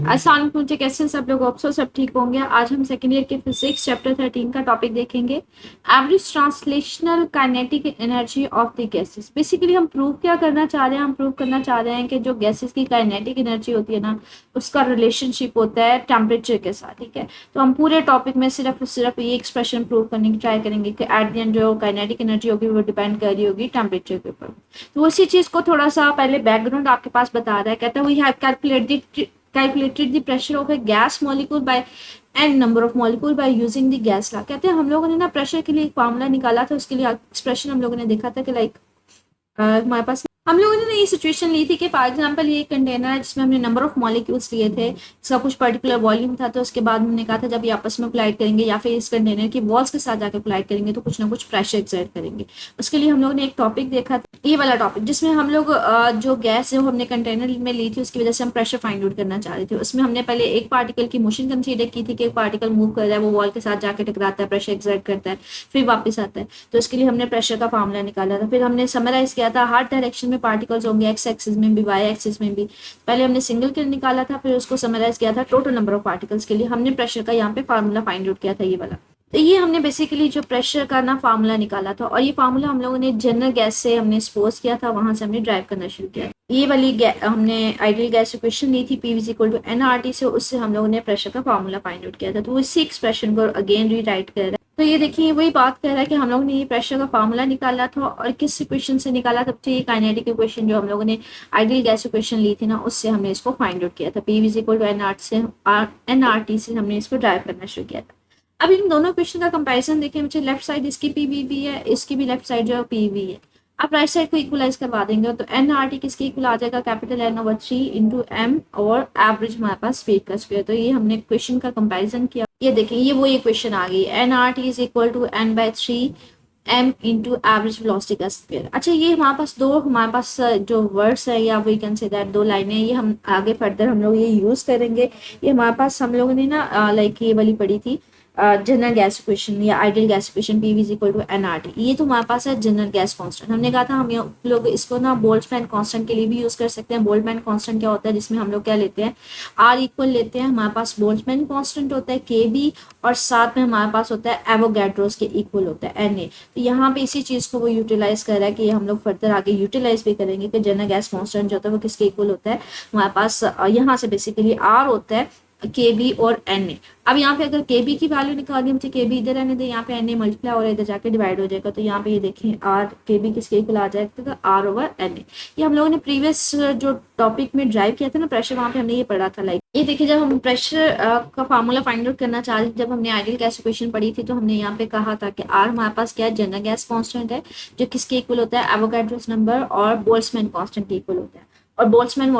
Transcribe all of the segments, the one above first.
अस्सलाम मुझे कैसे सब लोग ऑप्सो सब ठीक होंगे। आज हम सेकेंड ईयर के फिजिक्स चैप्टर 13 का टॉपिक देखेंगे, average translational kinetic energy of the gases. Basically हम प्रूव क्या करना चाह रहे हैं, हम प्रूव करना चाह रहे हैं कि जो गैसेस की काइनेटिक एनर्जी होती है ना, उसका रिलेशनशिप होता है टेम्परेचर के साथ। ठीक है, तो हम पूरे टॉपिक में सिर्फ ये एक्सप्रेशन प्रूव करने की ट्राई करेंगे कि एट द एंड जो काइनेटिक एनर्जी होगी वो डिपेंड कर रही होगी टेम्परेचर के ऊपर। तो उसी चीज को थोड़ा सा पहले बैकग्राउंड आपके पास बता रहा है। कहता है we have calculated the pressure of a gas molecule by n number of molecule by using the gas law। कहते हैं हम लोगों ने ना प्रेशर के लिए एक फार्मूला निकाला था, उसके लिए एक्सप्रेशन हम लोगों ने देखा था कि लाइक हमारे पास हम लोगों ने ये सिचुएशन ली थी कि फॉर एग्जांपल ये कंटेनर है जिसमें हमने नंबर ऑफ मॉलिक्यूल्स लिए थे, इसका कुछ पर्टिकुलर वॉल्यूम था। तो उसके बाद हमने कहा था जब ये आपस में कोलाइड करेंगे या फिर इस कंटेनर की वॉल्स के साथ जाकर कोलाइड करेंगे तो कुछ ना कुछ प्रेशर एक्सर्ट करेंगे। उसके लिए हम लोगों ने एक टॉपिक देखा था, ये वाला टॉपिक, जिसमें हम लोग जो गैस जो हमने कंटेनर में ली थी उसकी वजह से हम प्रेशर फाइंड आउट करना चाह रहे थे। उसमें हमने पहले एक पार्टिकल की मोशन कंसीडर की थी कि एक पार्टिकल मूव कर रहा है, वो वॉल के साथ जाकर टकराता है, प्रेशर एक्सर्ट करता है, फिर वापस आता है। तो इसके लिए हमने प्रेशर का फार्मूला निकाला था। फिर हमने समराइज किया था हर डायरेक्शन में पार्टिकल्स होंगे, एक्स एक्सिस में भी वाई एक्सिस में भी। पहले हमने सिंगल के निकाला था, फिर उसको समराइज किया था टोटल नंबर ऑफ पार्टिकल्स के लिए। हमने प्रेशर का यहाँ पे फार्मूला फाइंड आउट किया था, ये वाला। तो ये हमने बेसिकली जो प्रेशर का ना फार्मूला निकाला था, और ये फार्मूला हम लोगों ने जनरल गैस से हमने सपोज किया था, वहां से हमने ड्राइव करना शुरू किया। ये वाली हमने आइडियल गैस इक्वेशन ली थी P is equal to NRT से, उससे हम लोगों ने प्रेशर का फार्मूला फाइंड आउट किया था। तो इसी एक्सप्रेशन को अगेन रीराइट कर रहा है। तो ये देखिए वही बात कर रहा है कि हम लोगों ने ये प्रेशर का फार्मूला निकाला था, और किस इक्वेशन से निकाला था, तो ये काइनेटिक इक्वेशन जो हम लोगों ने आइडियल गैस इक्वेशन ली थी ना, उससे हमने इसको फाइंड आउट किया था। P is equal to NRT से हमने इसको ड्राइव करना शुरू किया था। अब इन दोनों क्वेश्चन का कंपैरिजन देखें मुझे, लेफ्ट साइड इसकी पीवीबी है, इसकी भी लेफ्ट साइड जो है पीवी है। आप राइट साइड को इक्वलाइज करवा देंगे तो एन आर टी किसके इक्वल आ जाएगा, capital N over 3 into M और एवरेज हमारे पास स्पीड का स्क्वायर। तो ये हमने क्वेश्चन का कंपैरिजन किया। ये देखें ये वो इक्वेशन आ गई, N R T is equal to N by 3 M into average velocity का स्क्वायर। अच्छा, ये हमारे पास हमारे पास जो वर्ड्स है या वी कैन से दैट दो लाइनें, ये हम आगे फर्दर हम लोग ये यूज करेंगे। ये हमारे पास हम लोगों ने ना लाइक ये वाली पढ़ी थी जनरल गैस इक्वेशन या ideal gas equation P is equal to NRT. ये तो हमारे पास है जनरल गैस कांस्टेंट। हमने कहा था हम लोग इसको ना बोल्ट्जमैन कांस्टेंट के लिए भी यूज कर सकते हैं। बोल्ट्जमैन कांस्टेंट क्या होता है, जिसमें हम लोग क्या लेते हैं, आर इक्वल लेते हैं। हमारे पास बोल्ट्जमैन कांस्टेंट होता है के बी, और साथ में हमारे पास होता है एवोगैड्रोस के इक्वल होता है एन ए। तो यहाँ पे इसी चीज को वो यूटिलाइज कर रहा है कि हम लोग फर्दर आगे यूटिलाइज भी करेंगे कि जनरल गैस कांस्टेंट जो होता है वो किसके इक्वल होता है। हमारे पास यहाँ से बेसिकली आर होता है के बी और एन ए। अब यहाँ पे अगर के बी की वैल्यू निकालनी, मुझे के बी इधर रहने दे, यहाँ पे एन ए मल्टीप्लाई और इधर जाके डिवाइड हो जाएगा। तो यहाँ पे ये देखें आर के बी किसके इक्वल आ जाएगा, आर ओवर एन ए। ये हम लोगों ने प्रीवियस जो टॉपिक में ड्राइव किया था ना प्रेशर, वहाँ पे हमने ये पढ़ा था। लाइक ये देखिए जब हम प्रेशर का फार्मूला फाइंड आउट करना चाह रहे थे, जब हमने आइडियल गैस इक्वेशन पढ़ी थी, तो हमने यहाँ पे कहा था कि आर हमारे पास क्या है, जनरल गैस कांस्टेंट है, जो किसके इक्वल होता है, एवोगैड्रोस नंबर और बोल्ट्जमैन कांस्टेंट के इक्वल होता है। और बोल्ट्जमैन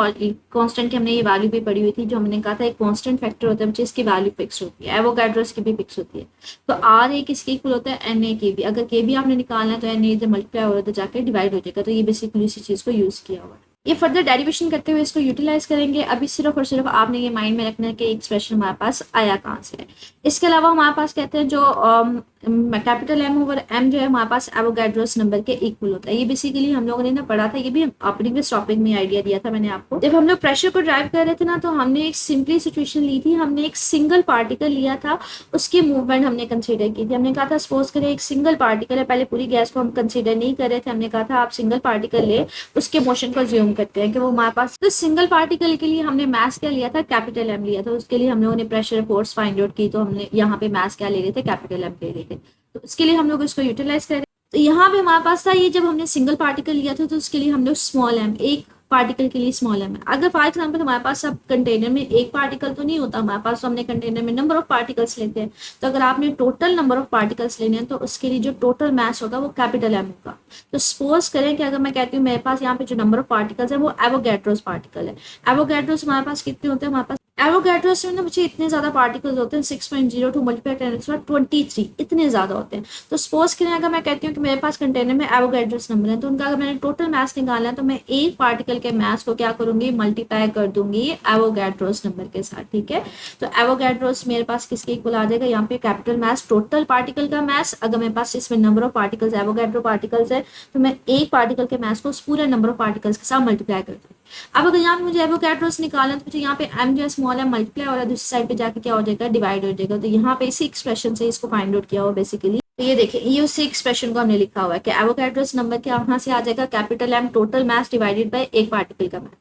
कांस्टेंट की हमने ये वैल्यू भी पढ़ी हुई थी, जो हमने कहा था एक कांस्टेंट फैक्टर होता है जिसकी वैल्यू फिक्स होती है, एवोगैड्रोस की भी फिक्स होती है। तो आर ए किसके इक्वल होता है, एन ए के बी। अगर के बी आपने निकालना है तो एन ए इधर मल्टीप्लाई हो रहा है तो जाकर डिवाइड हो जाएगा। तो ये बेसिकली इसी चीज को यूज किया हुआ है। ये फर्दर डेरिवेशन करते हुए इसको यूटिलाइज करेंगे। अभी सिर्फ और सिर्फ आपने ये माइंड में रखना है कि एक्सप्रेशन हमारे पास आया कहाँ से है। इसके अलावा हमारे पास कहते हैं जो कैपिटल एम ओवर एम जो है हमारे पास एवोगैड्रोस नंबर के इक्वल होता है। ये बेसिकली हम लोगों ने ना पढ़ा था, ये भी प्रीवियस टॉपिक में आइडिया दिया था मैंने आपको। जब हम लोग प्रेशर को ड्राइव कर रहे थे ना, तो हमने एक सिंपली सिचुएशन ली थी। हमने एक सिंगल पार्टिकल लिया था, उसकी मूवमेंट हमने कंसीडर की थी। हमने कहा था सपोज करें एक सिंगल पार्टिकल है, पहले पूरी गैस को हम कंसीडर नहीं कर रहे थे। हमने कहा था आप सिंगल पार्टिकल ले, उसके मोशन को ज्यूम करते हैं कि वो हमारे पास। तो सिंगल पार्टिकल के लिए हमने मास क्या लिया था, कैपिटल एम लिया था। उसके लिए हम लोगों ने प्रेशर फोर्स फाइंड आउट की, तो हमने यहाँ पे मास क्या ले रहे थे, कैपिटल एम ले रहे थे। तो इसके लिए हम लोग इसको यूटिलाइज करें। तो यहाँ पे हमारे पास था ये, जब हमने सिंगल पार्टिकल लिया था तो उसके लिए हम लोग स्मॉल एम, एक पार्टिकल के लिए स्मॉल एम है। अगर फॉर एग्जांपल हमारे पास सब कंटेनर में एक पार्टिकल तो नहीं होता हमारे पास, तो हमने कंटेनर में नंबर ऑफ पार्टिकल्स लेते हैं। तो अगर आपने टोटल नंबर ऑफ पार्टिकल्स लेने हैं तो उसके लिए जो टोटल मास होगा वो कैपिटल एम होगा। तो सपोज करें कि अगर मैं कहती हूँ मेरे पास यहाँ पे जो नंबर ऑफ पार्टिकल्स है वो एवोगैड्रोस पार्टिकल है। एवोगैड्रोस हमारे पास कितने होते हैं, हमारे पास एवोगैड्रोस में ना मुझे इतने ज्यादा पार्टिकल्स होते हैं, 6.02 मल्टीप्लाई 10⁻23, इतने ज्यादा होते हैं। तो सपोज करें अगर मैं कहती हूँ कि मेरे पास कंटेनर में एवोगैड्रोस नंबर है, तो उनका अगर मैंने टोटल मास निकालना है तो मैं एक पार्टिकल के मास को क्या करूंगी, मल्टीप्लाई कर दूंगी एवोगैड्रोस नंबर के साथ। ठीक है, तो एवोगैड्रोस मेरे पास किसके इक्वल आ जाएगा, यहाँ पे कैपिटल मास टोटल पार्टिकल का मास। अगर मेरे पास इसमें number of particles Avogadro particles है, तो मैं एक पार्टिकल के मास को उस पूरे नंबर ऑफ पार्टिकल्स के साथ मल्टीप्लाई कर दूंगी। अब अगर यहाँ पे मुझे एवोगैड्रोस निकालना तो मुझे यहाँ पे m जो है स्मॉल है मल्टीप्लाई हो रहा है, दूसरी साइड पे जाके क्या हो जाएगा, डिवाइड हो जाएगा। तो यहाँ पे इसी एक्सप्रेशन से इसको फाइंड आउट किया हुआ बेसिकली। तो ये देखिए, ये उसी एक्सप्रेशन को हमने लिखा हुआ है कि एवोगैड्रोस नंबर के यहाँ से आ जाएगा capital M total mass divided by एक पार्टिकल का मास।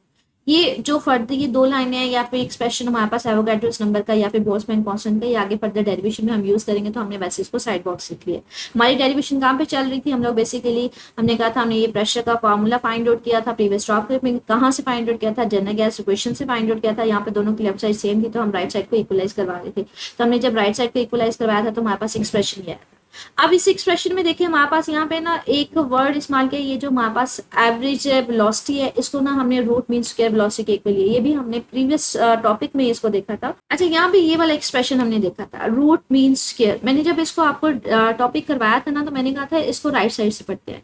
ये जो फर्दर ये दो लाइनें हैं या फिर एक्सप्रेशन हमारे पास एवोगैड्रोस नंबर का या फिर बोल्ट्जमैन कांस्टेंट का, ये आगे फर्दर डेरिवेशन में हम यूज करेंगे। तो हमने वैसे इसको साइड बॉक्स लिख लिया। हमारी डेरिवेशन कहाँ पे चल रही थी, हम लोग बेसिकली हमने कहा था हमने ये प्रेशर का फार्मूला फाइंड आउट किया था प्रीवियस टॉपिक में। कहाँ से फाइंड आउट किया था, जनरल गैस इक्वेशन से फाइंड आउट किया था। यहाँ पे दोनों की लेफ्ट साइड सेम थी तो हम राइट साइड को इक्वलाइज करवा रहे थे। तो हमने जब राइट साइड को इक्वलाइज करवाया था तो हमारे पास एक्सप्रेशन ये आया था। अब इस एक्सप्रेशन में देखिए हमारे पास यहाँ पे ना एक वर्ड इस्तेमाल किया, ये जो हमारे पास एवरेज वेलोसिटी है इसको ना हमने रूट मीन स्क्वायर वेलोसिटी के इक्वल लिया। ये भी हमने प्रीवियस टॉपिक में इसको देखा था। अच्छा, यहाँ पे ये वाला एक्सप्रेशन हमने देखा था रूट मीन स्क्वायर। मैंने जब इसको आपको टॉपिक करवाया था ना तो मैंने कहा था इसको राइट साइड से पढ़ते हैं।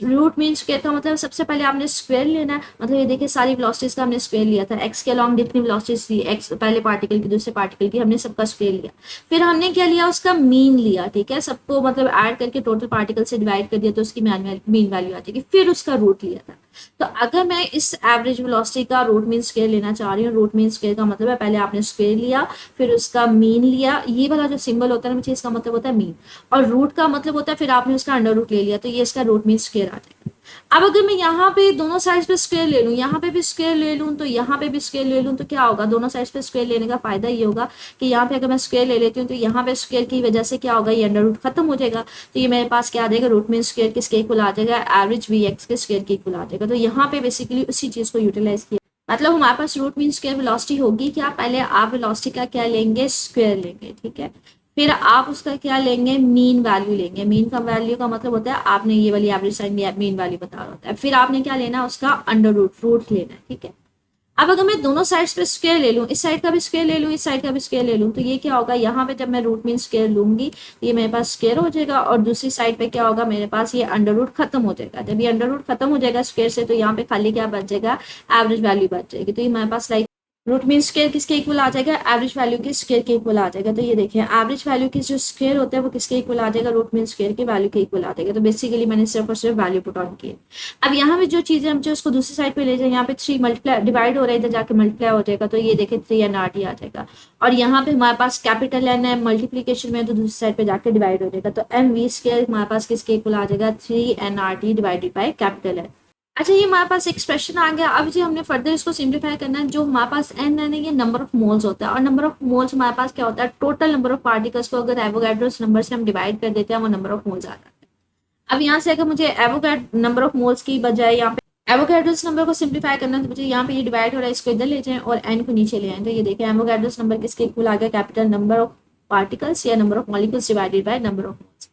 रूट मीन स्क्वायर का मतलब सबसे पहले आपने स्क्वायर लेना है। मतलब ये देखिए सारी वेलोसिटीज का हमने स्क्वायर लिया था। एक्स के अलॉन्ग जितनी वेलोसिटीज थी, एक्स पहले पार्टिकल की दूसरे पार्टिकल की, हमने सबका स्क्वायर लिया। फिर हमने क्या लिया, उसका मीन लिया। ठीक है, सबको मतलब ऐड करके टोटल पार्टिकल से डिवाइड कर दिया तो उसकी मीन वैल्यू आ जाएगी। फिर उसका रूट लिया था। तो अगर मैं इस एवरेज वेलोसिटी का रूट मीन स्क्वायर लेना चाह रही हूँ, रूट मीन स्क्वायर का मतलब है पहले आपने स्क्वायर लिया फिर उसका मीन लिया। ये वाला जो सिंबल होता है ना, इसका मतलब होता है मीन, और रूट का मतलब होता है फिर आपने उसका अंडर रूट ले लिया तो ये इसका रूट मीन स्क्वायर आ जाएगा। अब अगर मैं यहाँ पे दोनों साइड पे स्क्वायर ले लूँ, यहाँ पे भी स्क्वायर ले लूँ तो यहाँ पे भी स्क्वायर ले लूँ तो क्या होगा, दोनों साइड पे स्क्वायर लेने का फायदा ये होगा कि यहाँ पे अगर मैं स्क्वायर ले लेती हूँ तो यहाँ पे स्क्वायर की वजह से क्या होगा, ये अंडर रूट खत्म हो जाएगा। तो ये मेरे पास क्या आ जाएगा, रूट मीन स्क्वायर किसके इक्वल आ जाएगा, एवरेज वी एक्स के स्क्वायर के इक्वल आ जाएगा। तो यहाँ पे बेसिकली उसी चीज को यूटिलाइज किया। मतलब हमारे पास रूट मीन स्क्वायर वेलोसिटी होगी क्या, पहले आप वेलोसिटी का क्या लेंगे, स्क्वायर लेंगे। ठीक है, फिर आप उसका क्या लेंगे, मीन वैल्यू लेंगे। मीन का वैल्यू का मतलब होता है आपने ये वाली एवरेज साइन मीन वैल्यू बता रहा होता है। फिर आपने क्या लेना, उसका अंडर रूट लेना है। ठीक है, अब अगर मैं दोनों साइड्स पे स्क्वायर ले लूँ, इस साइड का भी स्क्वायर ले लूँ इस साइड का भी स्क्वायर ले लूँ, तो ये क्या होगा, यहाँ पे जब मैं रूट मीन स्क्वायर लूंगी तो ये मेरे पास स्क्वायर हो जाएगा और दूसरी साइड पे क्या होगा, मेरे पास ये अंडर रूट खत्म हो जाएगा। जब ये अंडर रूट खत्म हो जाएगा स्क्वायर से तो यहाँ पे खाली क्या बच जाएगा, एवरेज वैल्यू बच जाएगी। तो ये मेरे पास लाइक रूट मीन स्क्वायर किसके इक्वल आ जाएगा, एवरेज वैल्यू के स्क्वायर के इक्वल आ जाएगा। तो ये देखिए एवरेज वैल्यू की जो स्क्वायर होता है वो किसके इक्वल आ जाएगा, रूट मीन स्क्वायर के वैल्यू के इक्वल आ जाएगा। तो बेसिकली मैंने सिर्फ और सिर्फ वैल्यू पुट ऑन की है। अब यहाँ पे जो चीजें हम जो उसको दूसरी साइड पे ले जाए, यहाँ पे 3 मल्टीप्लाई डिवाइड हो रहा है, इधर जाके मल्टीप्लाई हो जाएगा। तो ये देखिए 3 आ जाएगा और यहाँ पे हमारे पास कैपिटल एन है मल्टीप्लीकेशन में, तो दूसरी साइड पे जाके डिवाइड हो जाएगा। तो एम वी स्क्वायर हमारे पास किसके इक्वल आ जाएगा, 3 डिवाइडेड बाई कैपिटल एन। अच्छा, ये हमारे पास एक्सप्रेशन आ गया। अब जी हमने फर्दर इसको सिंप्लीफाई करना है। जो हमारे पास एन है ये नंबर ऑफ मोल्स होता है और नंबर ऑफ मोल्स हमारे पास क्या होता है, टोटल नंबर ऑफ पार्टिकल्स को अगर एवोगैड्रोस नंबर से हम डिवाइड कर देते हैं वो नंबर ऑफ मोल्स आ जाता है। अब यहाँ से अगर मुझे नंबर ऑफ मोल्स की बजाय यहाँ पे एवोगैड्रोस नंबर को सिंप्लीफाई करना है तो मुझे यहाँ पे ये डिवाइड हो रहा है, इसको इधर ले जाएं और एन को नीचे ले आए। तो ये देखें एवोगैड्रोस नंबर किसके इक्वल आ गया, कैपिटल नंबर ऑफ पार्टिकल्स या number of molecules divided by number of moles.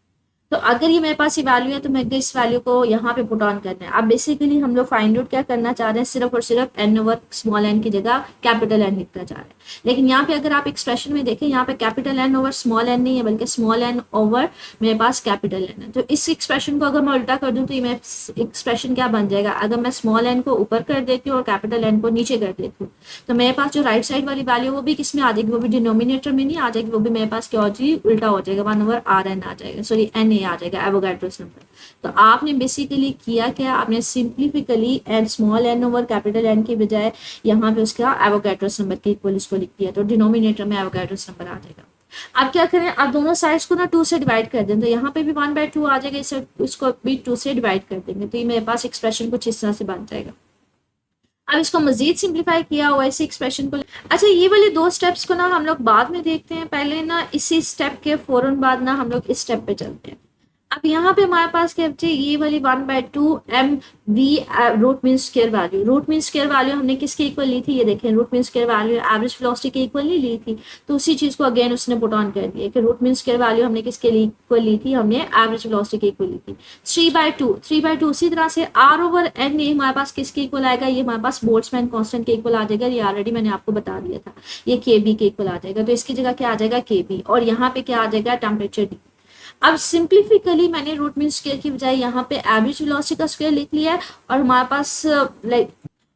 तो अगर ये मेरे पास ये वैल्यू है तो मैं इस वैल्यू को यहाँ पे पुट ऑन करना है। अब बेसिकली हम लोग फाइंड आउट क्या करना चाह रहे हैं, सिर्फ और सिर्फ एन ओवर स्मॉल एन की जगह कैपिटल एन लिखना चाह रहे हैं। लेकिन यहाँ पे अगर आप एक्सप्रेशन में देखें, यहाँ पे capital N over small N नहीं है बल्कि स्मॉल एन ओवर मेरे पास कैपिटल एन है। तो इस एक्सप्रेशन को अगर मैं उल्टा कर दूँ तो ये मेरा एक्सप्रेशन क्या बन जाएगा, अगर मैं स्मॉल एन को ऊपर कर देती हूँ और कैपिटल एन को नीचे कर देती हूँ तो मेरे पास जो राइट साइड वाली वैल्यू वो भी किस में आ जाएगी, वो भी डिनोमिनेटर में नहीं आ जाएगी, वो भी मेरे पास क्या हो जाएगी, उल्टा हो जाएगा, 1 ओवर आर एन आ जाएगा, सॉरी एन ए आ जाएगा एवोगैड्रोस नंबर। तो आपने बेसिकली किया क्या, आपने simplifically N small N over capital N की बजाय यहाँ पे उसका एवोगैड्रोस नंबर के इक्वल इसको लिख दिया तो डिनोमिनेटर में एवोगैड्रोस नंबर आ जाएगा। अब क्या करें, आप दोनों साइड्स को ना 2 से डिवाइड कर दें तो यहाँ पे भी 1/2 आ जाएगा, इसको भी 2 से डिवाइड कर देंगे तो ये मेरे पास एक्सप्रेशन कुछ इस तरह से बन जाएगा। अब इसको मजीद सिंप्लीफाई किया हुआ इसी एक्सप्रेशन को। अच्छा, ये वाले 2 स्टेप्स को ना हम लोग बाद में देखते हैं, पहले ना इसी स्टेप के फौरन बाद ना हम लोग इस स्टेप पे चलते हैं। अब यहाँ पे हमारे पास क्या बचे, ये वाली 1/2 M V root mean square value. Root mean square value हमने किसके इक्वल ली थी, ये देखें root mean square value average velocity के इक्वल नहीं ली थी, तो उसी चीज को अगेन उसने पुट ऑन कर दिया कि रूट मीन स्क्वायर वैल्यू हमने किसके इक्वल ली थी, हमने एवरेज वेलोसिटी के इक्वल ली थी 3/2। उसी तरह से आर ओवर एन ये हमारे पास किसके इक्वल आएगा, ये हमारे पास बोल्ट्जमैन कांस्टेंट के इक्वल आ जाएगा। ये ऑलरेडी मैंने आपको बता दिया था, ये के बी के इक्वल आ जाएगा। तो इसकी जगह क्या आ जाएगा, के बी, और यहाँ पे क्या आ जाएगा, टेम्परेचर डी। अब सिंप्लीफिकली मैंने रूट मीन स्क्वायर की बजाय यहाँ पे एवरेज वेलोसिटी का स्क्वायर लिख लिया है और हमारे पास लाइक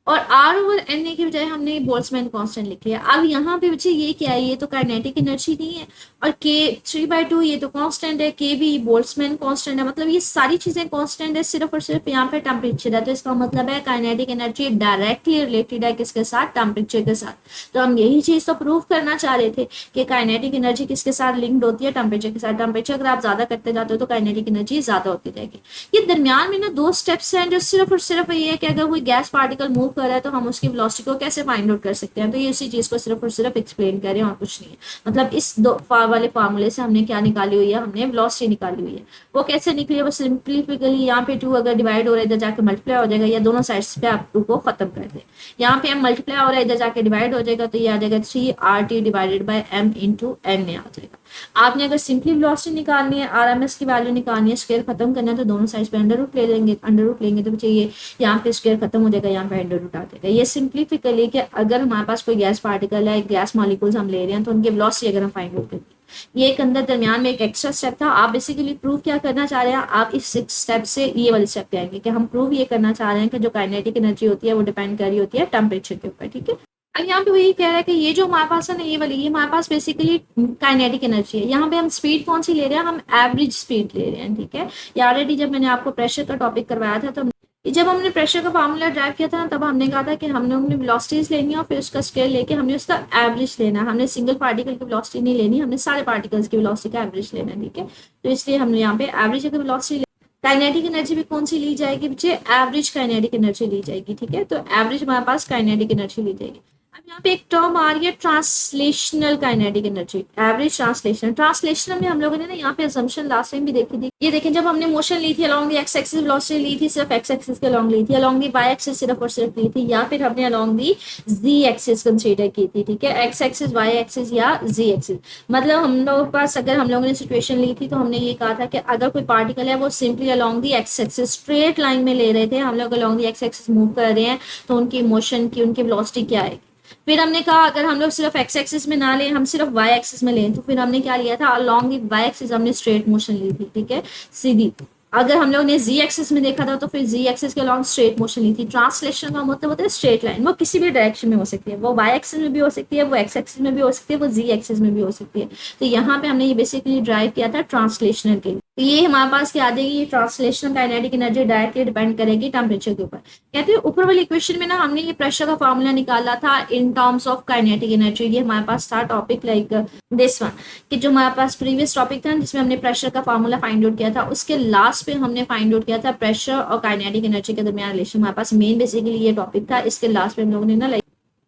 और आर ओवर एन ए की बजाय हमने बोल्ट्जमैन कांस्टेंट लिख लिया। अब यहाँ पे बच्चे ये क्या है, ये तो काइनेटिक एनर्जी नहीं है, और के 3/2 ये तो कांस्टेंट है, के भी बोल्ट्जमैन कांस्टेंट है, मतलब ये सारी चीजें कांस्टेंट है, सिर्फ और सिर्फ यहाँ पे टेम्परेचर है। तो इसका मतलब है काइनेटिक एनर्जी डायरेक्टली रिलेटेड है किसके साथ, टेम्परेचर के साथ। तो हम यही चीज तो प्रूव करना चाह रहे थे कि काइनेटिक एनर्जी किसके साथ लिंक्ड होती है, टेम्परेचर के साथ। टेम्परेचर अगर आप ज्यादा करते जाते हो तो काइनेटिक एनर्जी ज्यादा होती जाएगी। ये दरमियान में ना दो स्टेप्स हैं जो सिर्फ और सिर्फ ये है कि अगर कोई गैस पार्टिकल मूव कर रहा है तो हम उसकी वेलोसिटी को कैसे फाइंड आउट कर सकते हैं। तो ये उसी चीज को सिर्फ और सिर्फ एक्सप्लेन कर रहे हैं और कुछ नहीं है। मतलब इस दो वाले फार्मूले से हमने क्या निकाली हुई है, हमने वेलोसिटी निकाली हुई है। वो कैसे निकली है, वो सिंपलीफिकली यहाँ पे 2 अगर डिवाइड हो रहा है इधर जाके मल्टीप्लाई हो जाएगा, या दोनों साइड्स पे आप 2 को खत्म कर दे। यहाँ पे हम मल्टीप्लाई हो रहा है इधर जाके डिवाइड हो जाएगा, तो ये आ जाएगा 3RT divided by m into n आ जाएगा। आपने अगर सिंपली वेलोसिटी निकालनी है, आरएमएस की वैल्यू निकालनी है, स्क्वायर खत्म करना है, तो दोनों साइड पे अंडर रूट ले लेंगे। अंडर रूट लेंगे तो बच्चे ये यहाँ पे स्क्वायर खत्म हो जाएगा, यहाँ पे अंडर रूट आ जाएगा। ये सिंपलीफिकली कि अगर हमारे पास कोई गैस पार्टिकल है, गैस मॉलिक्यूल्स हम ले रहे हैं, तो उनकी वेलोसिटी अगर हम फाइंड आउट करेंगे। ये एक अंदर दरमियान में एक एक्स्ट्रा स्टेप था। आप बेसिकली प्रूव क्या करना चाह रहे हैं, आप इस 6 स्टेप से ये वाले स्टेप पे आएंगे कि हम प्रूव ये करना चाह रहे हैं कि जो काइनेटिक एनर्जी होती है वो डिपेंड कर रही होती है टेम्परेचर के ऊपर, ठीक है। अब यहाँ पे वही कह रहा है कि ये जो हमारे पास है ना, ये वाली, ये हमारे पास बेसिकली काइनेटिक एनर्जी है। यहाँ पे हम स्पीड कौन सी ले रहे हैं, हम एवरेज स्पीड ले रहे हैं, ठीक है। ये ऑलरेडी जब मैंने आपको प्रेशर का टॉपिक करवाया था, तो जब हमने प्रेशर का फार्मूला ड्राइव किया था ना, तब हमने कहा था कि हमने अपनी वेलोसिटीज लेनी है और फिर उसका स्केल लेके हमने उसका एवरेज लेना है। हमने सिंगल पार्टिकल की वेलोसिटी नहीं लेनी, हमने सारे पार्टिकल्स की वेलोसिटी का एवरेज लेना है, ठीक है। तो इसलिए हमने यहाँ पे एवरेज की वेलोसिटी, काइनेटिक एनर्जी भी कौन सी ली जाएगी बच्चे, एवरेज काइनेटिक एनर्जी ली जाएगी, ठीक है। तो एवरेज हमारे पास काइनेटिक एनर्जी ली जाएगी। अब यहाँ पे एक टर्म आ रही है translational kinetic energy, average translational. Translational में हम लोगों ने ना यहाँ पे असम्पशन लास्ट टाइम भी देखी थी। ये देखें, जब हमने मोशन ली थी along the x axis velocity ली थी, सिर्फ एक्स एक्सिस के अलोंग ली थी, अलोंग द वाई एक्सिस सिर्फ और सिर्फ ली थी, या फिर हमने along the G axis consider की थी, ठीक है। एक्स एक्सिस, वाई एक्सिस या जी एक्सिस। मतलब हम लोगों के पास अगर हम लोगों ने सिचुएशन ली थी तो हमने ये कहा था कि अगर कोई पार्टिकल है वो simply along the x axis straight line में ले रहे थे, हम लोग along the x axis move कर रहे हैं, तो उनकी मोशन की, उनकी वेलोसिटी क्या है। फिर हमने कहा अगर हम लोग सिर्फ एक्स एक्सिस में ना लें, हम सिर्फ वाई एक्सिस में लें, तो फिर हमने क्या लिया था, अलोंग दी वाई एक्सिस हमने स्ट्रेट मोशन ली थी, ठीक है, सीधी। अगर हम लोग ने जी एक्सिस में देखा था तो फिर जी एक्सिस के अलॉन्ग स्ट्रेट मोशन ली थी। ट्रांसलेशन का मतलब होता है स्ट्रेट लाइन, वो किसी भी डायरेक्शन में हो सकती है, वो वाई एक्सिस में भी हो सकती है, वो एक्स एक्सिस में भी हो सकती है, वो जी एक्सिस में भी हो सकती है। तो यहाँ पे हमने ये बेसिकली ड्राइव किया था ट्रांसलेशनल के लिए। तो ये हमारे पास क्या आ जाएगी, ये translational kinetic energy directly depend करेगी टेम्परेचर के ऊपर। कहते हैं ऊपर वाली इक्वेशन में ना हमने ये प्रेशर का फॉर्मूला निकाला था in terms of kinetic energy. ये हमारे पास था टॉपिक लाइक दिस वन, कि जो हमारे पास प्रीवियस टॉपिक था जिसमें हमने प्रेशर का फॉर्मूला फाइंड आउट किया था, उसके लास्ट पे हमने फाइंड आउट किया था प्रेशर और काइनेटिक एनर्जी के दरमियान रिलेशन। हमारे पास मेन बेसिकली ये टॉपिक था, इसके लास्ट पे हम लोगों ने ना लाइक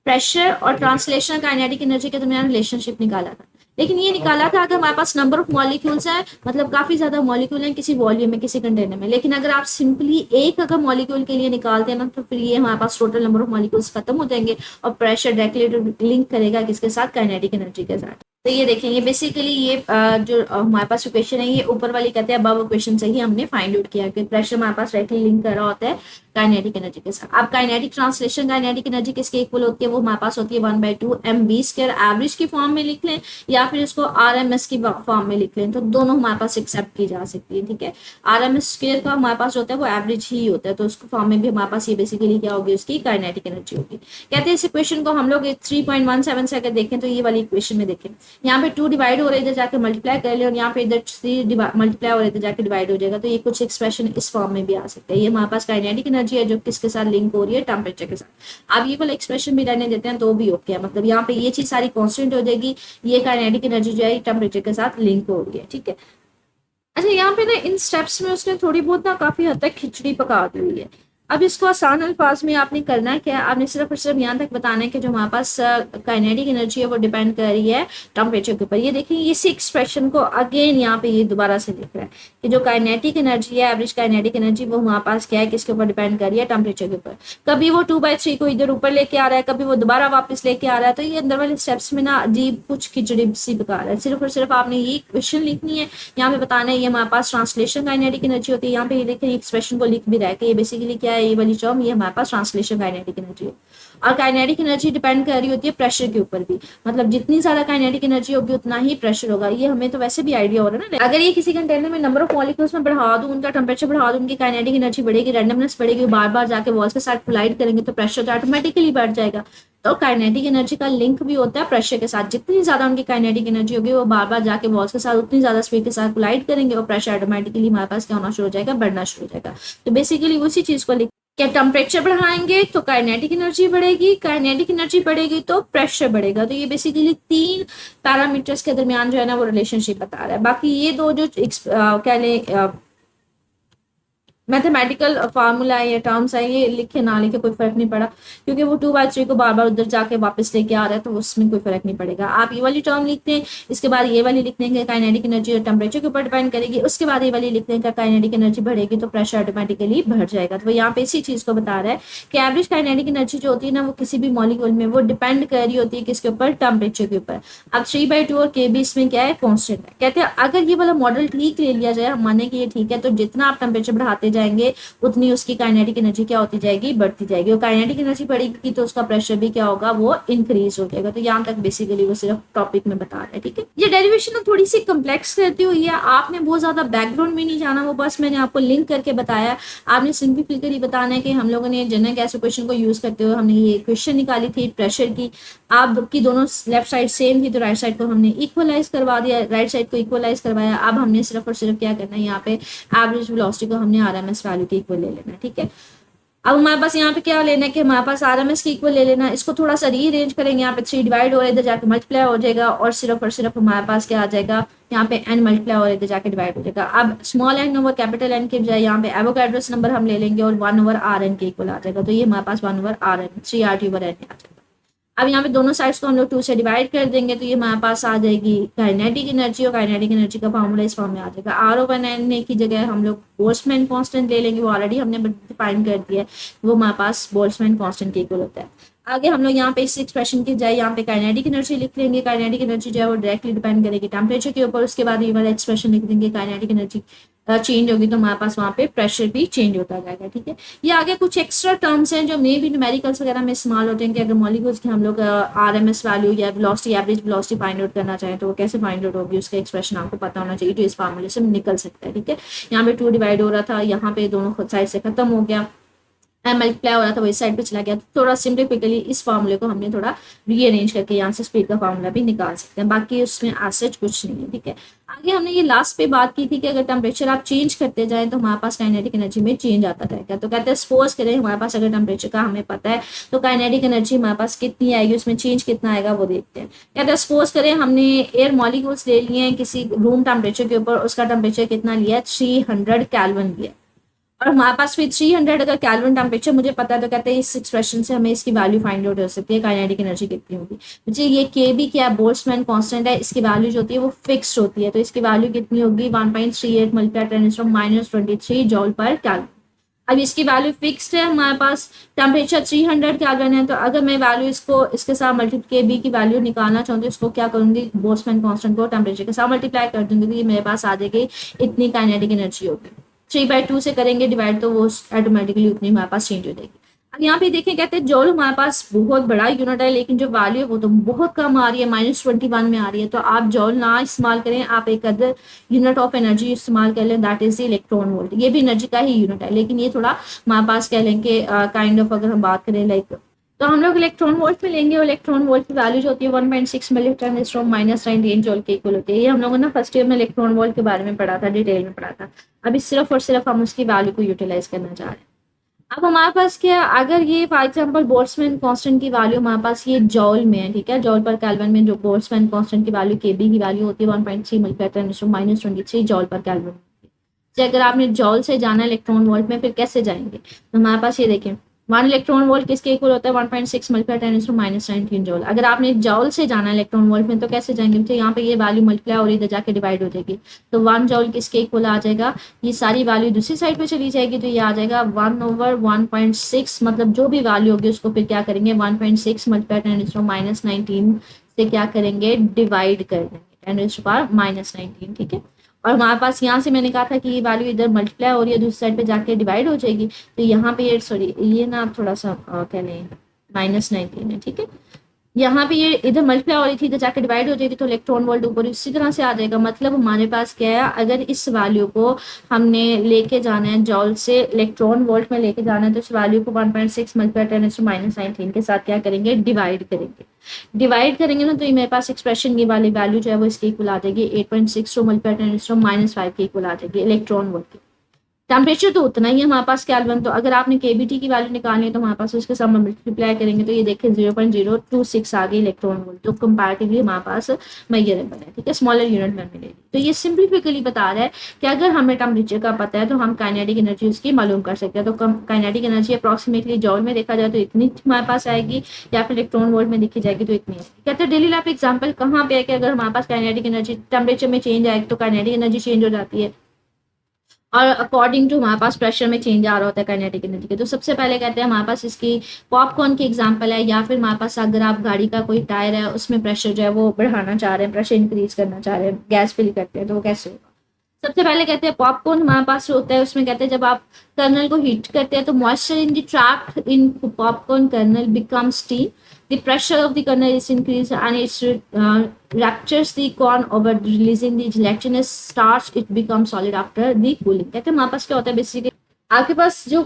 प्रेशर और ट्रांसलेशनल काइनेटिक एनर्जी के दरमियान रिलेशनशिप निकाला था। लेकिन ये निकाला था अगर हमारे पास नंबर ऑफ मॉलिक्यूल्स हैं, मतलब काफी ज्यादा मॉलिक्यूल हैं किसी वॉल्यूम में, किसी कंटेनर में। लेकिन अगर आप सिंपली एक अगर मॉलिक्यूल के लिए निकालते हैं ना, तो फिर ये हमारे पास टोटल नंबर ऑफ मॉलिक्यूल्स खत्म हो जाएंगे और प्रेशर डायरेक्टली लिंक करेगा किसके साथ, काइनेटिक एनर्जी के साथ। तो ये देखेंगे बेसिकली ये जो हमारे पास इक्वेशन है, ये ऊपर वाली कहते हैं अबव इक्वेशन से ही हमने फाइंड आउट किया कि प्रेशर हमारे पास डायरेक्टली लिंक कर रहा होता है काइनेटिक एनर्जी के साथ। अब काइनेटिक ट्रांसलेशन काइनेटिक एनर्जी किसके इक्वल होती है, वो हमारे पास होती है 1/2 mv² एवरेज की फॉर्म में लिख लें, या फिर इसको आरएमएस की फॉर्म में लिख लें, तो दोनों हमारे पास एक्सेप्ट की जा सकती है, ठीक है। आरएमएस² का हमारे पास होता है वो एवरेज ही होता है, तो उसको फॉर्म में भी हमारे पास ये बेसिकली क्या होगी, उसकी काइनेटिक एनर्जी होगी। कहते हैं इस इक्वेशन को हम लोग 3.17 से अगर देखें तो ये वाली इक्वेशन में देखें, यहाँ पे 2 डिवाइड हो रहा है, इधर जाके मल्टीप्लाई कर ले, और यहाँ पे इधर 3 मल्टीप्लाई हो रहा है, इधर जाके डिवाइड हो जाएगा। तो ये कुछ एक्सप्रेशन इस फॉर्म में भी आ सकता है। ये हमारे पास काइनेटिक एनर्जी है जो किसके साथ लिंक हो रही है, टेम्परेचर के साथ। आप ये वाला एक्सप्रेशन भी रहने देते हैं तो भी ओके है, मतलब यहाँ पे ये चीज सारी कांस्टेंट हो जाएगी, ये काइनेटिक एनर्जी जो है टेम्परेचर के साथ लिंक हो रही है, ठीक है। अच्छा, यहाँ पे ना इन स्टेप्स में उसने थोड़ी बहुत ना काफी हद तक खिचड़ी पका दी हुई है। अब इसको आसान अल्फाज में आपने करना है क्या, आपने सिर्फ और सिर्फ यहाँ तक बताना है कि जो हमारे पास काइनेटिक एनर्जी है वो डिपेंड कर रही है टेम्परेचर के ऊपर। ये देखिए इसी एक्सप्रेशन को अगेन यहाँ पे ये दोबारा से लिख रहा है कि जो काइनेटिक एनर्जी है, एवरेज काइनेटिक एनर्जी, वो हमारे पास क्या है, किसके ऊपर डिपेंड कर रही है, टेम्परेचर के ऊपर। कभी वो 2/3 को इधर ऊपर लेके आ रहा है, कभी वो दोबारा वापस लेके आ रहा है। तो ये अंदर वाले स्टेप्स में ना अजीब कुछ खिचड़ी सी पका रहा है। सिर्फ और सिर्फ आपने ये क्वेश्चन लिखनी है, यहाँ पे बताना है ये हमारे पास ट्रांसलेशन काइनेटिक एनर्जी होती है। यहाँ पे ये देखिए एक्सप्रेशन को लिख भी रहा है कि ये बेसिकली क्या है, है ये वाली टर्म, ये हमारे पास ट्रांसलेशन काइनेटिक एनर्जी है। और काइनेटिक एनर्जी डिपेंड कर रही होती है प्रेशर के ऊपर भी, मतलब जितनी ज्यादा काइनेटिक एनर्जी होगी उतना ही प्रेशर होगा। ये हमें तो वैसे भी आइडिया हो रहा है ना। अगर ये किसी कंटेनर में नंबर ऑफ मॉलिक्यूल्स में बढ़ा दूं, उनका टेम्परेचर बढ़ा दूं, उनकी काइनेटिक एनर्जी बढ़ेगी, रैंडमनेस बढ़ेगी, बार बार जाके वॉल्स के साथ कोलाइड करेंगे तो प्रेशर तो ऑटोमेटिकली बढ़ जाएगा। तो काइनेटिक एनर्जी का लिंक भी होता है प्रेशर के साथ। जितनी ज्यादा उनकी काइनेटिक एनर्जी होगी वो बार बार जाके वॉल्स के साथ उतनी ज्यादा स्पीड के साथ कोलाइड करेंगे और प्रेशर ऑटोमेटिकली हमारे पास क्या होना शुरू हो जाएगा, बढ़ना शुरू हो जाएगा। तो बेसिकली उसी चीज को क्या टेम्परेचर बढ़ाएंगे तो काइनेटिक एनर्जी बढ़ेगी, काइनेटिक एनर्जी बढ़ेगी तो प्रेशर बढ़ेगा। तो ये बेसिकली 3 पैरामीटर्स के दरमियान जो है ना वो रिलेशनशिप बता रहा है। बाकी ये दो जो क्या ले मैथमेटिकल फार्मूला है या टर्म्स है, ये लिखे ना लिखे कोई फर्क नहीं पड़ा, क्योंकि वो 2/3 को बार बार उधर जाके वापस लेके आ रहा है तो उसमें कोई फर्क नहीं पड़ेगा। आप ये वाली टर्म लिखते हैं, इसके बाद ये वाली लिख देंगे, काइनेटिक एनर्जी और टेम्परेचर के ऊपर डिपेंड करेगी, उसके बाद ये वाली लिख देंगे, काइनेटिक एनर्जी बढ़ेगी तो प्रेशर ऑटोमेटिकली बढ़ जाएगा। तो यहाँ पे इसी चीज को बता रहा है कि एवरेज काइनेटिक एनर्जी जो होती है ना वो किसी भी मॉलिक्यूल में वो डिपेंड कर रही होती है किसके ऊपर, टेम्परेचर के ऊपर। अब 3/2 और KB इसमें क्या है, कॉन्स्टेंट है। कहते हैं अगर ये वाला मॉडल ठीक ले लिया जाए, हम माने कि ये ठीक है, तो जितना आप टेम्परेचर बढ़ाते जाएंगे उतनी उसकी काइनेटिक एनर्जी क्या होती जाएगी, बढ़ती जाएगी। और काइनेटिक एनर्जी बढ़ेगी तो उसका प्रेशर भी क्या होगा, वो इंक्रीज हो जाएगा। तो यहाँ तक बेसिकली वो सिर्फ टॉपिक में बता रहा है, ठीक है। ये डेरिवेशन थोड़ी सी कम्प्लेक्स करती हुई है, आपने बहुत ज्यादा बैकग्राउंड में नहीं जाना, वो बस मैंने आपको लिंक करके बताया। आपने सिंपली बताना है कि हम लोगों ने जनरल गैस इक्वेशन को यूज करते हुए हमने ये इक्वेशन निकाली थी प्रेशर की। आपकी दोनों लेफ्ट साइड सेम थी तो राइट साइड को हमने इक्वलाइज करवा दिया, राइट साइड को इक्वलाइज करवाया। अब हमने सिर्फ और सिर्फ क्या करना है, यहाँ पे एवरेज वेलोसिटी को हमने RMS वैल्यू के इक्वल ले लेना है, ठीक है। अब हमारे पास यहाँ पे क्या लेना है कि हमारे पास RMS की इक्वल ले लेना है। इसको थोड़ा सा रीअरेंज करेंगे, यहाँ पे 3 डिवाइड हो रहा है, इधर जाके मल्टीप्लाई हो जाएगा और सिर्फ हमारे पास क्या आ जाएगा, यहाँ पे n मल्टीप्लाई और इधर जाके डिवाइड हो जाएगा। अब small n over capital N के बजाय यहाँ पे एवोगाड्रोस नंबर हम ले लेंगे और 1/RN के इक्वल आ जाएगा। तो ये हमारे पास 1/RN 3RT/N आ जाएगा। अब यहाँ पे दोनों साइड्स को हम लोग 2 से डिवाइड कर देंगे तो ये हमारे पास आ जाएगी काइनेटिक एनर्जी, और काइनेटिक एनर्जी का फॉर्मूला इस फॉर्म में आ जाएगा। R/N की जगह हम लोग बोल्ट्जमैन कांस्टेंट ले लेंगे, वो ऑलरेडी हमने डिफाइन कर दिया है, वो हमारे पास बोल्ट्जमैन कांस्टेंट के इक्वल होता है। आगे हम लोग यहाँ पे इस एक्सप्रेशन की जाए यहाँ पे काइनेटिक एनर्जी लिख लेंगे। काइनेटिक एनर्जी जो है वो डायरेक्टली डिपेंड करेगी टेम्परेचर के ऊपर। उसके बाद ये वाला एक्सप्रेशन लिख देंगे, काइनेटिक एनर्जी चेंज होगी तो हमारे पास वहाँ पे प्रेशर भी चेंज होता जाएगा, ठीक है। ये आगे कुछ एक्स्ट्रा टर्म्स हैं जो मे भी न्यूमेरिकल्स वगैरह में इस्तेमाल होते हैं कि अगर मॉलिक्यूल्स की हम लोग RMS वैल्यू या velocity, average velocity find out करना चाहें तो वो कैसे फाइंड आउट होगी, उसका एक्सप्रेशन आपको पता होना चाहिए, तो इस फार्मूले से निकल सकता है, ठीक है। यहाँ पे 2 डिवाइड हो रहा था, यहाँ पे दोनों साइड से खत्म हो गया, मल्टीप्लाई हो रहा था वो इस साइड पे चला गया। तो थोड़ा सिंपलिफिकली इस फार्मूले को हमने थोड़ा रीअरेंज करके यहाँ से स्पीड का फार्मूला भी निकाल सकते हैं, बाकी उसमें एज कुछ नहीं है, ठीक है। आगे हमने ये लास्ट पे बात की थी कि अगर टेम्परेचर आप चेंज करते जाएं तो हमारे पास काइनेटिक एनर्जी में चेंज आता रहेगा। तो कहते हैं सपोज करें हमारे पास अगर टेम्परेचर का हमें पता है तो काइनेटिक एनर्जी हमारे पास कितनी आएगी, उसमें चेंज कितना आएगा वो देखते हैं। कहते हैं सपोज करें हमने एयर मॉलिक्यूल्स ले लिए हैं किसी रूम टेम्परेचर के ऊपर, उसका टेम्परेचर कितना लिया है, 300 केल्विन लिया, और हमारे पास फिर 300 अगर केल्विन टेम्परेचर मुझे पता है तो कहते हैं इस एक्सप्रेशन से हमें इसकी वैल्यू फाइंड आउट हो सकती है, काइनेटिक एनर्जी कितनी होगी। मुझे ये KB क्या है, बोल्ट्जमैन कांस्टेंट है, इसकी वैल्यू जो होती है वो फिक्स्ड होती है, तो इसकी वैल्यू कितनी होगी, 1.38 मल्टीप्लाई 10⁻⁻23 जॉल पर केल्विन। अब इसकी वैल्यू फिक्स्ड है, हमारे पास टेम्परेचर 300 केल्विन है, तो अगर मैं वैल्यू इसको इसके साथ मल्टीप्लाई KB की वैल्यू निकालना चाहूँ तो इसको क्या करूंगी, बोल्ट्जमैन कांस्टेंट को टेम्परेचर के साथ मल्टीप्लाई कर दूंगी, तो ये मेरे पास आ जाएगी इतनी काइनेटिक एनर्जी होगी। 3/2 से करेंगे डिवाइड तो वो ऑटोमेटिकली उतनी हमारे पास चेंज हो जाएगी। अब यहाँ पे देखें कहते हैं जॉल हमारे पास बहुत बड़ा यूनिट है लेकिन जो वैल्यू है वो तो बहुत कम आ रही है, -21 में आ रही है। तो आप जॉल ना इस्तेमाल करें, आप एक अदर यूनिट ऑफ एनर्जी इस्तेमाल कर लें, दैट इज इलेक्ट्रॉन वोल्ट। ये भी एनर्जी का ही यूनिट है लेकिन ये थोड़ा हमारे पास कह लें कि काइंड ऑफ अगर हम बात करें लाइक, तो हम लोग इलेक्ट्रॉन वोल्ट में लेंगे। इलेक्ट्रॉन वोल्ट की वैल्यू जो होती है 1.6 मिलीटन -19 जॉल के इक्वल होती है। ये हम लोगों ने फर्स्ट ईयर में इलेक्ट्रॉन वोल्ट के बारे में पढ़ा था, डिटेल में पढ़ा था। अभी सिर्फ और सिर्फ हम उसकी वैल्यू को यूटिलाइज करना चाह रहे हैं। अब हमारे पास क्या, अगर ये फॉर एग्जांपल बोल्ट्जमैन कांस्टेंट की वैल्यू हमारे पास ये जॉल में है, ठीक है, जॉल पर केल्विन में जो बोल्ट्जमैन कांस्टेंट की वैल्यू KB की वैल्यू होती है 1.3 मल्टीप्लाई 10⁻⁻23 जॉल पर केल्विन। अगर आपने जॉल से जाना इलेक्ट्रॉन वोल्ट में फिर कैसे जाएंगे, तो हमारे पास ये देखें 1 इलेक्ट्रॉन वोल्ट किसके इक्वल होता है, 1.6 मल्टीप्लाई 10⁻⁻19 जॉल। अगर आपने जॉल से जाना इलेक्ट्रॉन वोल्ट में तो कैसे जाएंगे, तो यहाँ पे ये वैल्यू मल्टीप्लाई और इधर जाके डिवाइड हो जाएगी, तो 1 जॉल किसके इक्वल आ जाएगा, ये सारी वैल्यू दूसरी साइड पे चली जाएगी तो ये आ जाएगा 1/1.6, मतलब जो भी वैल्यू होगी उसको फिर क्या करेंगे 1.6 मल्टीप्लाई 10⁻⁻19 से क्या करेंगे डिवाइड कर देंगे 10⁻⁻19, ठीक है। और हमारे पास यहाँ से मैंने कहा था कि ये वैल्यू इधर मल्टीप्लाई हो रही है, दूसरी साइड पे जाके डिवाइड हो जाएगी, तो यहाँ पे ये सॉरी ये ना थोड़ा सा क्या लें -19 है, ठीक है। यहाँ पे ये इधर मल्टीप्लाई हो रही थी, इधर जाके डिवाइड हो जाएगी, तो इलेक्ट्रॉन वोल्ट ऊपर इसी तरह से आ जाएगा। मतलब हमारे पास क्या है, अगर इस वैल्यू को हमने लेके जाना है जॉल से इलेक्ट्रॉन वोल्ट में लेके जाना है, तो इस वैल्यू को 1.6 मल्टीप्लाई 10⁻19 के साथ क्या करेंगे, डिवाइड करेंगे। डिवाइड करेंगे ना, तो ये मेरे पास एक्सप्रेशन, ये वाली वैल्यू जो है वो इसके इक्वल आ जाएगी 8.6 मल्टीप्लाई 10⁻5 के इक्वल आ जाएगी इलेक्ट्रॉन वोल्ट की। टेम्परेचर तो उतना ही है हमारे पास केल्विन, तो अगर आपने केबीटी की वैल्यू निकालनी है तो हमारे पास उसके साथ मल्टीप्लाई करेंगे, तो ये देखें 0.026 आ गई इलेक्ट्रॉन वोल्ट, जो कंपैरेटिवली हमारे पास मेजरेबल है, ठीक है, स्मॉलर यूनिट में मिलेगी। तो ये सिंपलिफिकली बता रहा है कि अगर हमें टेम्परेचर का पता है तो हम काइनेटिक एनर्जी उसकी मालूम कर सकते हैं। तो काइनेटिक एनर्जी अप्रॉक्सीमेटली जॉल में देखा जाए तो इतनी हमारे पास आएगी, या फिर इलेक्ट्रॉन वोल्ट में देखी जाएगी तो इतनी आएगी। कहते हैं डेली लाइफ एग्जाम्पल कहाँ पे है कि अगर हमारे पास काइनेटिक एनर्जी टेम्परेचर में चेंज आएगी तो काइनेटिक एनर्जी चेंज हो जाती है, और अकॉर्डिंग टू हमारे पास प्रेशर में चेंज आ रहा होता है काइनेटिक एनर्जी के। तो सबसे पहले कहते हैं हमारे पास इसकी पॉपकॉर्न की एग्जांपल है, या फिर हमारे पास अगर आप गाड़ी का कोई टायर है उसमें प्रेशर जो है वो बढ़ाना चाह रहे हैं, प्रेशर इंक्रीज करना चाह रहे हैं, गैस फिल करते हैं, तो वो कैसे होगा। सबसे पहले कहते हैं पॉपकॉर्न हमारे पास होता है, उसमें कहते हैं जब आप कर्नल को हीट करते हैं तो moisture in the trap in popcorn kernel become steam, the pressure of the kernel is increased and it ruptures the corn over releasing the gelatinous starch, it becomes solid after the cooling। कहते हैं हमारे पास क्या होता है basically, आपके पास जो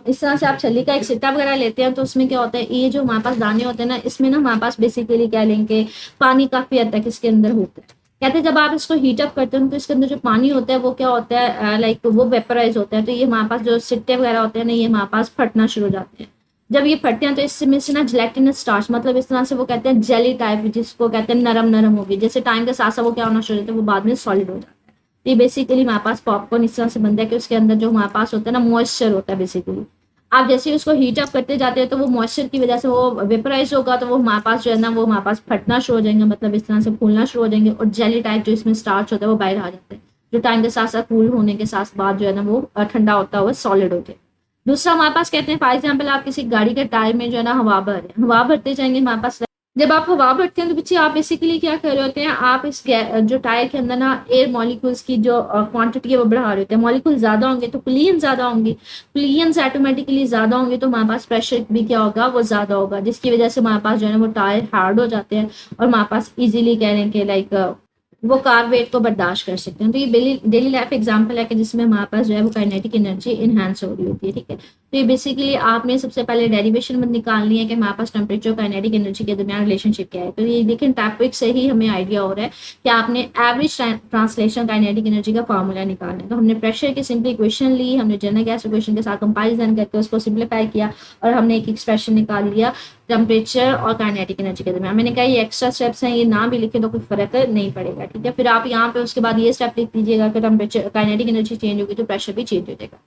इस तरह से आप छल्ली का एक सिट्टा वगैरह लेते हैं तो उसमें क्या होता है, ये जो हमारे पास दाने होते हैं ना, इसमें ना हमारे पास बेसिकली क्या लेंगे, पानी काफी हद तक इसके अंदर होता है। कहते हैं जब आप इसको हीट अप करते हैं तो इसके अंदर जो पानी होता है वो क्या होता है, लाइक वो वेपराइज होता है, तो ये हमारे पास जो सिट्टे वगैरह होते हैं ना, ये हमारे पास फटना शुरू हो जाते हैं। जब ये फटते हैं तो इसमें से ना जेलेटिनस स्टार्च, मतलब इस तरह से वो कहते हैं जेली टाइप, जिसको कहते हैं नरम नरम होगी, जैसे टाइम के साथ साथ वो क्या होना शुरू होता है, वो बाद में सॉलिड हो जाता है। तो ये बेसिकली हमारे पास पॉपकॉर्न इस तरह से बनता है कि उसके अंदर जो हमारे पास होता है ना मॉइस्चर होता है बेसिकली। आप जैसे ही उसको हीट अप करते जाते हैं तो वो मॉइस्चर की वजह से वो वेपराइज होगा, तो वो हमारे पास जो है ना वो हमारे पास फटना शुरू हो जाएंगे, मतलब इस तरह से फूलना शुरू हो जाएंगे, और जेली टाइप जो इसमें स्टार्च होता है वो बाहर आ जाता है, जो टाइम के साथ साथ कूल होने के साथ बाद जो है ना वो ठंडा होता है, वो सॉलिड होते हैं। दूसरा हमारे पास कहते हैं फॉर एग्जाम्पल आप किसी गाड़ी के टायर में जो है ना हवा भर रहे हैं, हवा भरते जाएंगे हमारे पास, जब आप हवा भरते हैं तो बच्चे आप बेसिकली क्या कर रहे होते हैं, आप इस जो टायर के अंदर ना एयर मॉलिक्यूल्स की जो क्वांटिटी है वो बढ़ा रहे होते हैं। मॉलिक्यूल ज्यादा होंगे तो प्लियन ज्यादा होंगे, प्लियंस ऑटोमेटिकली ज्यादा होंगे तो हमारे पास प्रेशर भी क्या होगा, वो ज्यादा होगा, जिसकी वजह से हमारे पास जो है ना वो टायर हार्ड हो जाते हैं, और हमारे पास इजीली कह रहे हैं कि लाइक वो कार वेट को बर्दाश्त कर सकते हैं। तो ये डेली लाइफ एग्जांपल है कि जिसमें हमारे पास जो है वो काइनेटिक एनर्जी इनहेंस हो रही होती है, ठीक है। तो ये बेसिकली आपने सबसे पहले डेरिवेशन में निकालनी है कि हमारे पास टेम्परेचर और काइनेटिक एनर्जी के दरमियान रिलेशनशिप क्या है। तो ये देखें टॉपिक से ही हमें आइडिया हो रहा है कि आपने एवरेज ट्रांसलेशन काइनेटिक एनर्जी का फार्मूला निकालना है। तो हमने प्रेशर की सिंपल इक्वेशन ली, हमने जनरल गैस इक्वेशन के साथ कंपेरिजन करके उसको सिंप्लीफाई किया, और हमने एक एक्सप्रेशन निकाल लिया टेम्परेचर और काइनेटिक एनर्जी के दरमियान। मैंने कहा ये एक्स्ट्रा स्टेप्स हैं, ये ना भी लिखे तो कोई फर्क नहीं पड़ेगा, ठीक है। फिर आप यहाँ पे उसके बाद ये स्टेप लिख दीजिएगा कि टेम्परेचर काइनेटिक एनर्जी चेंज होगी तो प्रेशर भी चेंज हो जाएगा।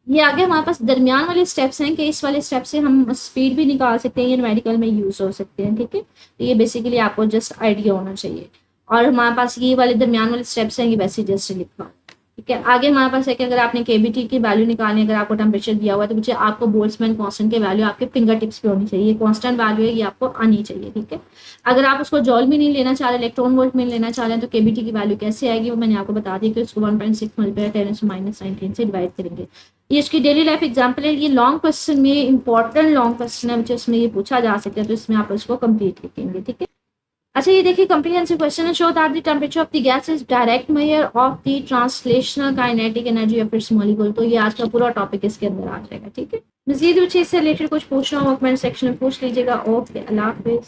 ये आगे हमारे पास दरमियान वाले स्टेप्स हैं कि इस वाले स्टेप से हम स्पीड भी निकाल सकते हैं, ये मेडिकल में यूज हो सकते हैं, ठीक है। तो ये बेसिकली आपको जस्ट आइडिया होना चाहिए, और हमारे पास ये वाले दरमियान वाले स्टेप्स हैं, ये वैसे जस्ट लिखा, ठीक है। आगे हमारे पास है कि अगर आपने केबीटी की वैल्यू निकालनी है, अगर आपको टेम्परेचर दिया हुआ है तो मुझे आपको बोल्ट्जमैन कांस्टेंट की वैल्यू आपके फिंगर टिप्स पे होनी चाहिए, कांस्टेंट वैल्यू है ये आपको आनी चाहिए, ठीक है। अगर आप उसको जॉल में नहीं लेना चाह रहे, इलेक्ट्रॉन वोल्ट में लेना चाह रहे हैं, तो केबीटी की वैल्यू कैसे आएगी वो मैंने आपको बता दी कि उसको 1.6 मल्टीप्लाई 10⁻19 से डिवाइड करेंगे। ये इसकी डेली लाइफ एग्जाम्पल है। ये लॉन्ग क्वेश्चन में इंपॉर्टेंट लॉन्ग क्वेश्चन है, मुझे उसमें ये पूछा जा सकता है, तो इसमें आप इसको कंप्लीट लिखेंगे, ठीक है। अच्छा ये देखिए कम्प्रीहेंसिव क्वेश्चन है, show that the temperature of the gas is direct measure of the translational kinetic energy of its molecule. तो ये आज का पूरा टॉपिक इसके अंदर आ जाएगा, ठीक है। मजीद कुछ इससे रिलेटेड कुछ पूछना हो कमेंट सेक्शन में पूछ लीजिएगा। ओके, अल्लाह हाफिज।